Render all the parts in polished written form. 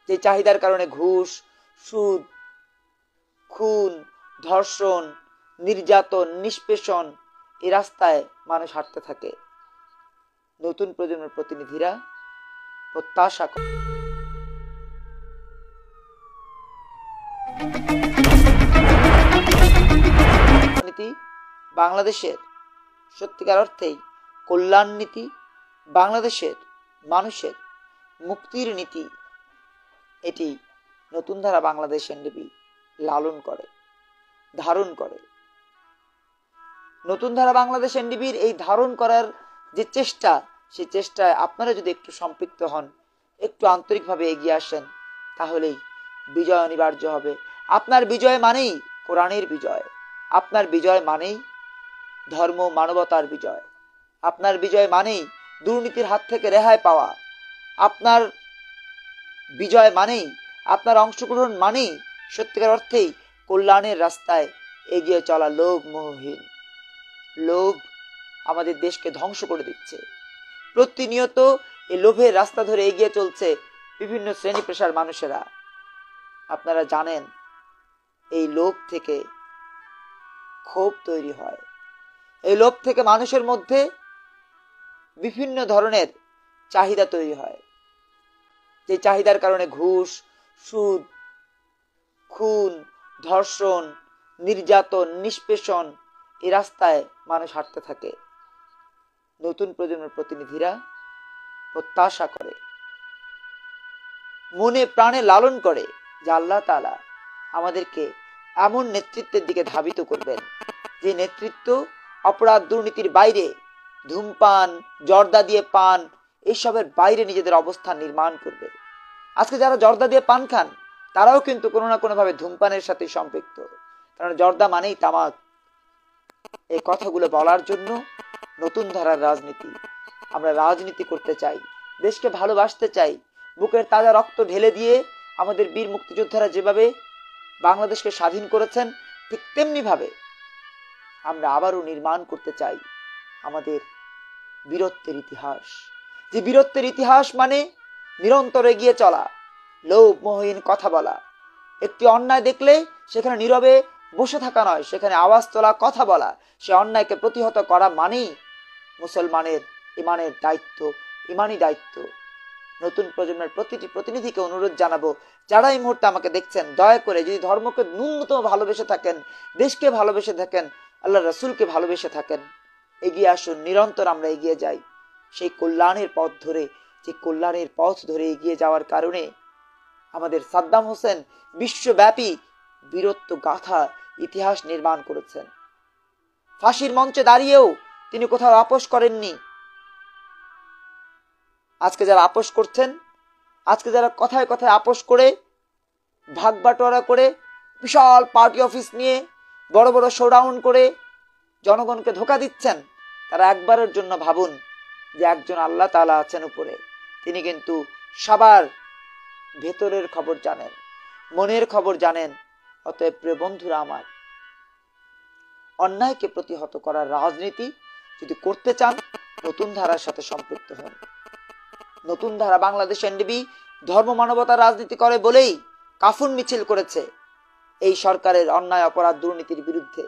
যে চাহিদার কারণে ঘুষ, সুদ, খুন, ধর্ষণ, নির্যাতন, নিষ্পেষণ এই রাস্তায় মানুষ হাঁটতে থাকে। নতুন প্রজন্মের প্রতিনিধিরা প্রত্যাশা করে বাংলাদেশের সত্যিকার অর্থেই কল্যাণ নীতি, বাংলাদেশের মানুষের মুক্তির নীতি, এটি নতুন ধারা বাংলাদেশ এনডিপি লালন করে, ধারণ করে। নতুন ধারা বাংলাদেশ এনডিপির এই ধারণ করার যে চেষ্টা, সেই চেষ্টায় আপনারা যদি একটু সম্পৃক্ত হন, একটু আন্তরিকভাবে এগিয়ে আসেন, তাহলেই বিজয় অনিবার্য হবে। আপনার বিজয় মানেই কোরআনের বিজয়, আপনার বিজয় মানেই ধর্ম মানবতার বিজয়, আপনার বিজয় মানেই দুর্নীতির হাত থেকে রেহাই পাওয়া, আপনার বিজয় মানেই, আপনার অংশগ্রহণ মানেই সত্যিকার অর্থেই কল্যাণের রাস্তায় এগিয়ে চলা। লোভ মোহহীন, লোভ আমাদের দেশকে ধ্বংস করে দিচ্ছে। প্রতিনিয়ত এই লোভের রাস্তা ধরে এগিয়ে চলছে বিভিন্ন শ্রেণী পেশার মানুষেরা। আপনারা জানেন এই লোভ থেকে ক্ষোভ তৈরি হয়, এই লোভ থেকে মানুষের মধ্যে বিভিন্ন ধরনের চাহিদা তৈরি হয়, যে চাহিদার কারণে ঘুষ, সুদ, খুন, ধর্ষণ, নির্যাতন, নিষ্পেষণ এই রাস্তায় মানুষ হাঁটতে থাকে। নতুন প্রজন্মের প্রতিনিধিরা প্রত্যাশা করে, মনে প্রাণে লালন করে যে আল্লাহ তাআলা আমাদেরকে এমন নেতৃত্বের দিকে ধাবিত করবেন, যে নেতৃত্ব অপরাধ দুর্নীতির বাইরে, ধূমপান, জর্দা দিয়ে পান এইসবের বাইরে নিজেদের অবস্থান নির্মাণ করবে। আজকে যারা জর্দা দিয়ে পান খান, তারাও কিন্তু কোনো না কোনো ভাবে ধূমপানের সাথে সম্পৃক্ত, কারণ জর্দা মানেই তামাক। এই কথাগুলো বলার জন্য নতুন ধারার রাজনীতি, আমরা রাজনীতি করতে চাই, দেশকে ভালোবাসতে চাই, বুকের তাজা রক্ত ঢেলে দিয়ে আমাদের বীর মুক্তিযোদ্ধারা যেভাবে বাংলাদেশকে স্বাধীন করেছেন, ঠিক তেমনি ভাবে আমরা আবারও নির্মাণ করতে চাই আমাদের বীরত্বের ইতিহাস। যে বীরত্বের ইতিহাস মানে নিরন্তর এগিয়ে চলা, লোভ মোহহীন কথা বলা, একটি অন্যায় দেখলে সেখানে নীরবে বসে থাকা নয়, সেখানে আওয়াজ তোলা, কথা বলা, সে অন্যায়কে প্রতিহত করা মানেই মুসলমানের ইমানের দায়িত্ব, ইমানি দায়িত্ব। নতুন প্রজন্মের প্রতিটি প্রতিনিধিকে অনুরোধ জানাবো, যারা এই মুহূর্তে আমাকে দেখছেন, দয়া করে যদি ধর্মকে ন্যূনতম ভালোবেসে থাকেন, দেশকে ভালোবেসে থাকেন, আল্লাহ রাসূলকে ভালোবেসে থাকেন, এগিয়ে আসুন, নিরন্তর আমরা এগিয়ে যাই সেই কল্যাণের পথ ধরে। যে কল্যাণের পথ ধরে এগিয়ে যাওয়ার কারণে আমাদের সাদ্দাম হোসেন বিশ্বব্যাপী বীরত্ব গাথা ইতিহাস নির্মাণ করেছেন। ফাঁসির মঞ্চে দাঁড়িয়েও তিনি কোথাও আপোষ করেননি। আজকে যারা আপোষ করছেন, আজকে যারা কথায় কথায় আপোষ করে, ভাগ বাটোয়ারা করে, বিশাল পার্টি অফিস নিয়ে বড় বড় শোডাউন করে জনগণকে ধোঁকা দিচ্ছেন, তারা একবারের জন্য ভাবুন যে একজন আল্লাহ তাআলা আছেন উপরে, তিনি কিন্তু সবার ভেতরের খবর জানেন, মনের খবর জানেন। অতএব প্রিয় বন্ধুরা আমার, অন্যায়কে প্রতিহত করার রাজনীতি যদি করতে চান, নতুন ধারার সাথে সম্পৃক্ত হন। নতুন ধারা বাংলাদেশ এনডিপি ধর্ম মানবতার রাজনীতি করে বলেই কাফন মিছিল করেছে এই সরকারের অন্যায় অপরাধ দুর্নীতির বিরুদ্ধে।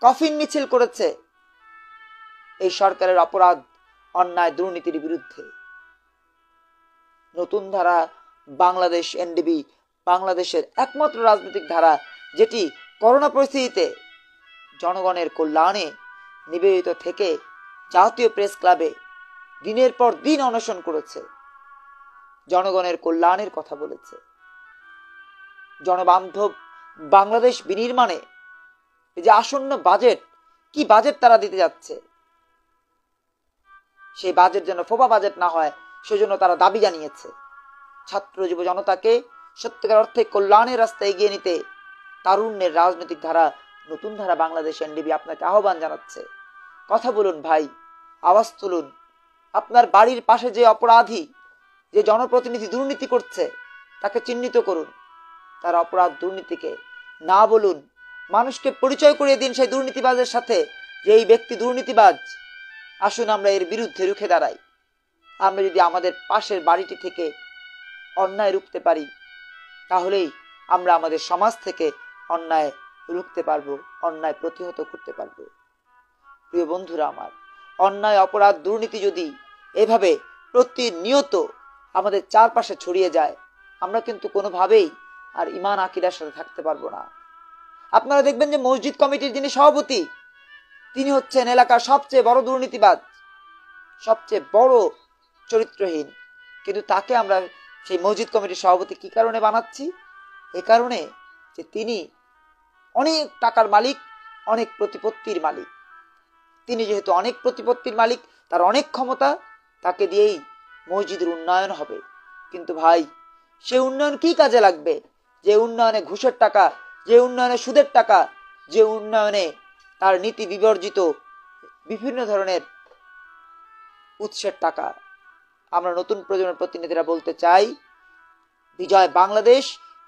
কফিন মিছিল করেছে এই সরকারের অপরাধ অন্যায় দুর্নীতির বিরুদ্ধে। নতুন ধারা বাংলাদেশ এনডিপি বাংলাদেশের একমাত্র রাজনৈতিক ধারা যেটি করোনা পরিস্থিতিতে জনগণের কল্যাণে নিবেদিত থেকে জাতীয় প্রেস ক্লাবে দিনের পর দিন অনশন করেছে, জনগণের কল্যাণের কথা বলেছে। জনবান্ধব বাংলাদেশ বিনির্মাণে যে আসন্ন বাজেট, কি বাজেট তারা দিতে যাচ্ছে, সেই বাজেট যেন ফোপা বাজেট না হয় সেজন্য তারা দাবি জানিয়েছে। ছাত্র যুব জনতাকে সত্যিকার অর্থে কল্যাণের রাস্তায় এগিয়ে নিতে তারুণ্যের রাজনৈতিক ধারা নতুন ধারা বাংলাদেশ এনডিপি আপনাকে আহ্বান জানাচ্ছে। কথা বলুন ভাই, আওয়াজ তুলুন। আপনার বাড়ির পাশে যে অপরাধী, যে জনপ্রতিনিধি দুর্নীতি করছে, তাকে চিহ্নিত করুন। তার অপরাধ দুর্নীতিকে না বলুন, মানুষকে পরিচয় করিয়ে দিন সেই দুর্নীতিবাজের সাথে যে এই ব্যক্তি দুর্নীতিবাজ। আসুন আমরা এর বিরুদ্ধে রুখে দাঁড়াই। আমরা যদি আমাদের পাশের বাড়িটি থেকে অন্যায় রুখতে পারি, তাহলেই আমরা আমাদের সমাজ থেকে অন্যায় রুখতে পারবো, অন্যায় প্রতিহত করতে পারবো। প্রিয় বন্ধুরা আমার, অন্যায়, অপরাধ, দুর্নীতি যদি এভাবে প্রতিনিয়ত আমাদের চারপাশে ছড়িয়ে যায়, আমরা কিন্তু কোনোভাবেই আর ঈমান আকীদার সাথে থাকতে পারবো না। আপনারা দেখবেন যে মসজিদ কমিটির যিনি সভাপতি, তিনি হচ্ছেন এলাকার সবচেয়ে বড় দুর্নীতিবাজ, সবচেয়ে বড় চরিত্রহীন, কিন্তু তাকে আমরা সেই মসজিদ কমিটির সভাপতি কি কারণে বানাচ্ছি? এ কারণে যে তিনি অনেক টাকার মালিক, অনেক প্রতিপত্তির মালিক। তিনি যেহেতু অনেক প্রতিপত্তির মালিক, তার অনেক ক্ষমতা, তাকে দিয়েই মসজিদের উন্নয়ন হবে। কিন্তু ভাই, সে উন্নয়ন কি কাজে লাগবে? যে উন্নয়নে ঘুষের টাকা, যে উন্নয়নে সুদের টাকা, যে উন্নয়নে তার নীতি বিবর্জিত বিভিন্ন ধরনের উৎসের টাকা। আমরা নতুন প্রজন্মের প্রতিনিধিরা বলতে চাই, বিজয় বাংলাদেশ,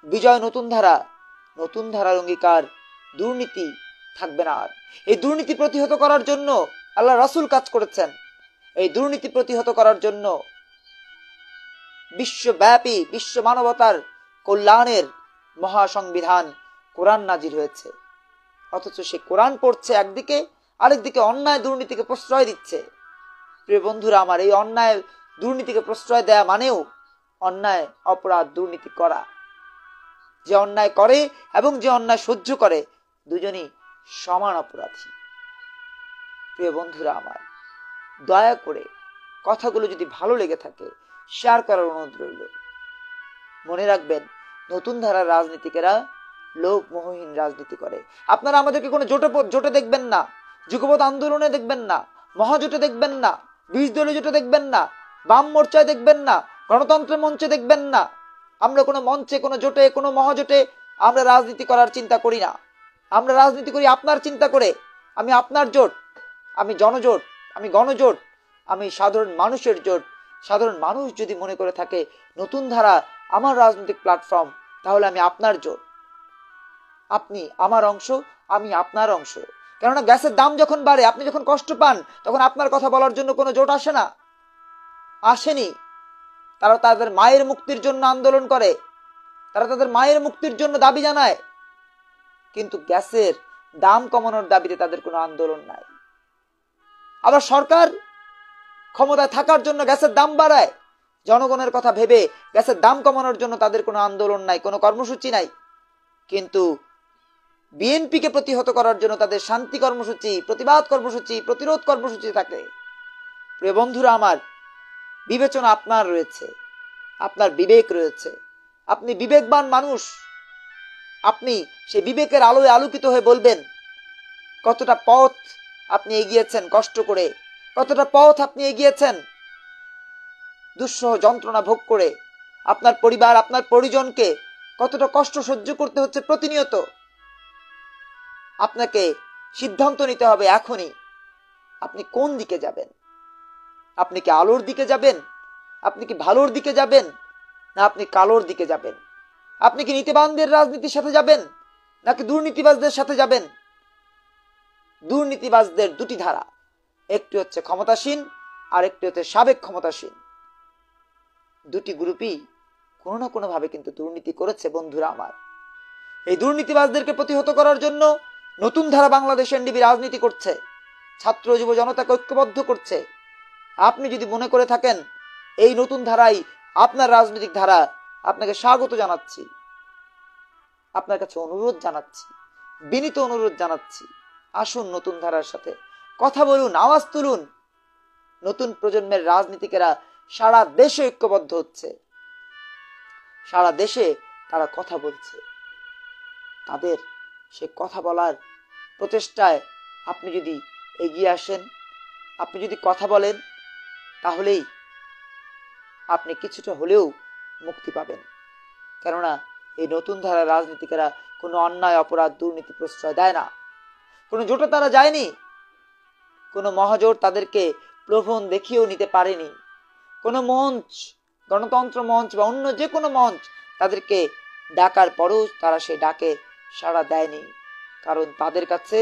বিজয় নতুন ধারা, নতুন ধারার অঙ্গীকার, দুর্নীতি থাকবে না আর। এই দুর্নীতি প্রতিহত করার জন্য আল্লাহ রাসূল কাজ করেছেন। এই দুর্নীতি প্রতিহত করার জন্য বিশ্বব্যাপী, বিশ্ব মানবতার কল্যাণের মহাসংবিধান কোরআন নাজির হয়েছে। অথচ সে কোরআন পড়ছে একদিকে, আরেকদিকে অন্যায় দুর্নীতিকে প্রশ্রয় দিচ্ছে। প্রিয় বন্ধুরা আমার, এই অন্যায় দুর্নীতিকে প্রশ্রয় দেয়া মানেও অন্যায়, অপরাধ, দুর্নীতি করা। যে অন্যায় করে এবং যে অন্যায় সহ্য করে, দুজনই সমান অপরাধী। প্রিয় বন্ধুরা আমার, দয়া করে কথাগুলো যদি ভালো লেগে থাকে শেয়ার করার অনুরোধ রইল। মনে রাখবেন, নতুন ধারার রাজনীতিকেরা লোভ মোহহীন রাজনীতি করে। আপনারা আমাদেরকে কোনো জোটে দেখবেন না, যুগপৎ আন্দোলনে দেখবেন না, মহাজোটে দেখবেন না, 20 দলীয় জোটে দেখবেন না, বাম মোর্চায় দেখবেন না, গণতন্ত্রের মঞ্চে দেখবেন না। আমরা কোনো মঞ্চে, কোনো জোটে, কোনো মহাজোটে আমরা রাজনীতি করার চিন্তা করি না। আমরা রাজনীতি করি আপনার চিন্তা করে। আমি আপনার জোট, আমি জনজোট, আমি গণজোট, আমি সাধারণ মানুষের জোট। সাধারণ মানুষ যদি মনে করে থাকে নতুন ধারা আমার রাজনৈতিক প্ল্যাটফর্ম, তাহলে আমি আপনার জোট। আপনি আমার অংশ, আমি আপনার অংশ। কেননা গ্যাসের দাম যখন বাড়ে, আপনি যখন কষ্ট পান, তখন আপনার কথা বলার জন্য কোনো জোট আসে না, আসেনি। তারা তাদের মায়ের মুক্তির জন্য আন্দোলন করে, তারা তাদের মায়ের মুক্তির জন্য দাবি জানায়, কিন্তু গ্যাসের দাম কমানোর দাবিতে তাদের কোনো আন্দোলন নাই। আবার সরকার ক্ষমতায় থাকার জন্য গ্যাসের দাম বাড়ায়, জনগণের কথা ভেবে গ্যাসের দাম কমানোর জন্য তাদের কোনো আন্দোলন নাই, কোনো কর্মসূচি নাই। কিন্তু বিএনপিকে প্রতিহত করার জন্য তাদের শান্তি কর্মসূচি, প্রতিবাদ কর্মসূচি, প্রতিরোধ কর্মসূচি থাকে। প্রিয় বন্ধুরা আমার, বিবেচনা আপনার রয়েছে, আপনার বিবেক রয়েছে, আপনি বিবেকবান মানুষ। আপনি সেই বিবেকের আলোয় আলোকিত হয়ে বলবেন কতটা পথ আপনি এগিয়েছেন কষ্ট করে, কতটা পথ আপনি এগিয়েছেন দুঃসহ যন্ত্রণা ভোগ করে। আপনার পরিবার, আপনার পরিজনকে কতটা কষ্ট সহ্য করতে হচ্ছে প্রতিনিয়ত। আপনাকে সিদ্ধান্ত নিতে হবে এখনই, আপনি কোন দিকে যাবেন। আপনি কি আলোর দিকে যাবেন? আপনি কি ভালোর দিকে যাবেন, না আপনি কালোর দিকে যাবেন? আপনি কি নীতিবানদের রাজনীতির সাথে যাবেন, নাকি দুর্নীতিবাজদের সাথে যাবেন? দুর্নীতিবাজদের দুটি ধারা, একটি হচ্ছে ক্ষমতাসীন আর একটি হচ্ছে সাবেক ক্ষমতাসীন। দুটি গ্রুপই কোনো না কোনো ভাবে কিন্তু দুর্নীতি করেছে বন্ধুরা আমার। এই দুর্নীতিবাজদেরকে প্রতিহত করার জন্য নতুন ধারা বাংলাদেশ এনডিপি রাজনীতি করছে, ছাত্র যুব জনতাকে ঐক্যবদ্ধ করছে। আপনি যদি মনে করে থাকেন এই নতুন ধারাই আপনার রাজনৈতিক ধারা, আপনাকে স্বাগত জানাচ্ছি। আপনার কাছে অনুরোধ জানাচ্ছি, বিনীত অনুরোধ জানাচ্ছি, আসুন নতুন ধারার সাথে কথা বলুন, আওয়াজ তুলুন। নতুন প্রজন্মের রাজনীতিকেরা সারা দেশে ঐক্যবদ্ধ হচ্ছে, সারা দেশে তারা কথা বলছে। তাদের সে কথা বলার প্রচেষ্টায় আপনি যদি এগিয়ে আসেন, আপনি যদি কথা বলেন, তাহলেই আপনি কিছুটা হলেও মুক্তি পাবেন। কেননা এই নতুন ধারার রাজনীতিকেরা কোনো অন্যায়, অপরাধ, দুর্নীতি প্রশ্রয় দেয় না। কোনো জোটে তারা যায়নি, কোনো মহাজোট তাদেরকে প্রলোভন দেখিয়েও নিতে পারেনি। কোনো মঞ্চ, গণতন্ত্র মঞ্চ বা অন্য যে কোনো মঞ্চ তাদেরকে ডাকার পরেও তারা সেই ডাকে সাড়া দেয়নি। কারণ তাদের কাছে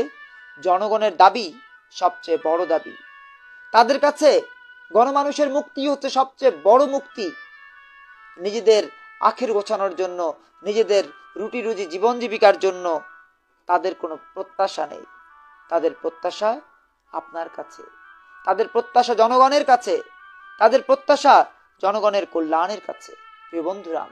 জনগণের দাবি সবচেয়ে বড় দাবি। তাদের কাছে গণমানুষের মুক্তি হচ্ছে সবচেয়ে বড় মুক্তি। নিজেদের আখের গোছানোর জন্য, নিজেদের রুটি রুজি জীবন জীবিকার জন্য তাদের কোনো প্রত্যাশা নেই। তাদের প্রত্যাশা আপনার কাছে, তাদের প্রত্যাশা জনগণের কাছে, তাদের প্রত্যাশা জনগণের কল্যাণের কাছে। প্রিয় বন্ধুরা,